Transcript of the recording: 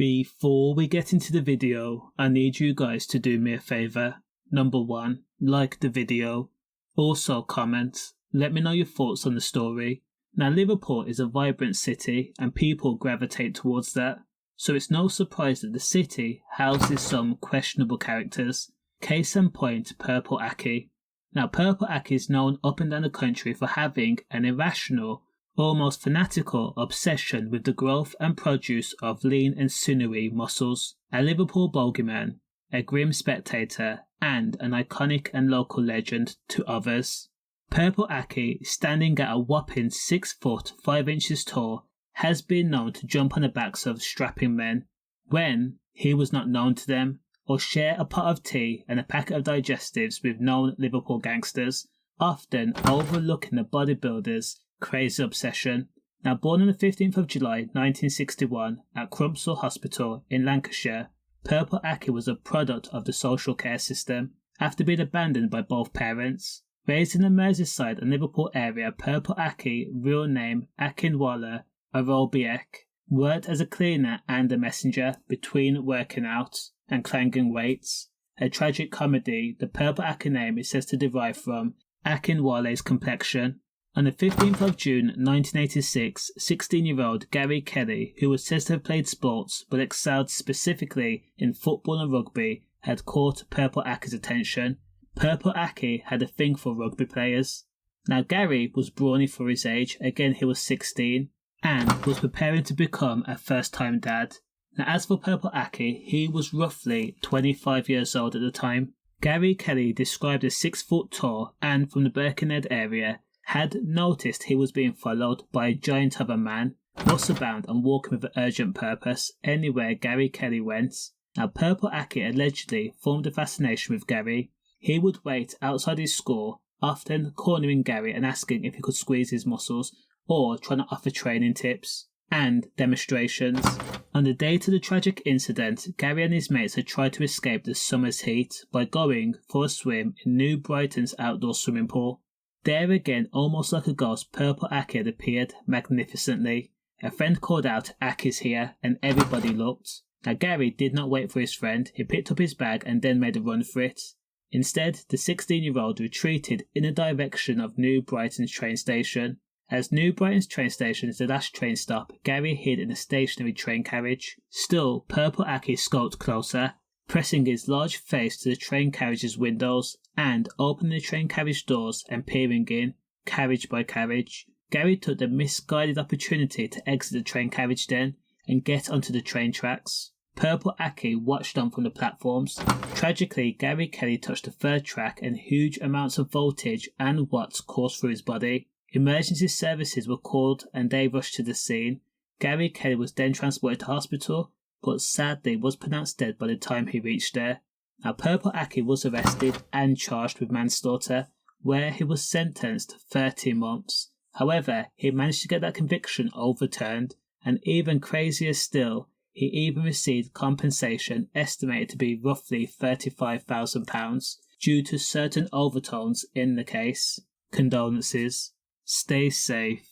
Before we get into the video, I need you guys to do me a favour. Number 1, like the video. Also comment, let me know your thoughts on the story. Now Liverpool is a vibrant city and people gravitate towards that, so it's no surprise that the city houses some questionable characters. Case in point, Purple Aki. Now Purple Aki is known up and down the country for having an irrational, almost fanatical obsession with the growth and produce of lean and sinewy muscles, a Liverpool bogeyman, a grim spectator, and an iconic and local legend to others. Purple Aki, standing at a whopping 6 foot 5 inches tall, has been known to jump on the backs of strapping men when he was not known to them, or share a pot of tea and a packet of digestives with known Liverpool gangsters, often overlooking the bodybuilders' crazy obsession. Now born on the 15th of July 1961 at Crumpsall Hospital in Lancashire, Purple Aki was a product of the social care system after being abandoned by both parents. Raised in the Merseyside and Liverpool area, Purple Aki, real name Akinwala Arobiek, worked as a cleaner and a messenger between working out and clanging weights. A tragic comedy, the Purple Aki name is said to derive from Akinwale's complexion. On the 15th of June 1986, 16-year-old Gary Kelly, who was said to have played sports but excelled specifically in football and rugby, had caught Purple Aki's attention. Purple Aki had a thing for rugby players. Now Gary was brawny for his age, again he was 16, and was preparing to become a first-time dad. Now as for Purple Aki, he was roughly 25 years old at the time. Gary Kelly, described as 6 foot tall and from the Birkenhead area, had noticed he was being followed by a giant of a man, muscle-bound and walking with an urgent purpose anywhere Gary Kelly went. Now Purple Aki allegedly formed a fascination with Gary. He would wait outside his school, often cornering Gary and asking if he could squeeze his muscles, or trying to offer training tips and demonstrations. On the date of the tragic incident, Gary and his mates had tried to escape the summer's heat by going for a swim in New Brighton's outdoor swimming pool. There again, almost like a ghost, Purple Aki had appeared magnificently. A friend called out, "Aki's here," and everybody looked. Now Gary did not wait for his friend, he picked up his bag and then made a run for it. Instead, the 16-year-old retreated in the direction of New Brighton's train station. As New Brighton's train station is the last train stop, Gary hid in a stationary train carriage. Still, Purple Aki skulked closer, pressing his large face to the train carriage's windows and opening the train carriage doors and peering in, carriage by carriage. Gary took the misguided opportunity to exit the train carriage then and get onto the train tracks. Purple Aki watched on from the platforms. Tragically, Gary Kelly touched the third track and huge amounts of voltage and watts coursed through his body. Emergency services were called and they rushed to the scene. Gary Kelly was then transported to hospital, but sadly was pronounced dead by the time he reached there. Now Purple Aki was arrested and charged with manslaughter, where he was sentenced to 30 months. However, he managed to get that conviction overturned, and even crazier still, he even received compensation estimated to be roughly £35,000 due to certain overtones in the case. Condolences. Stay safe.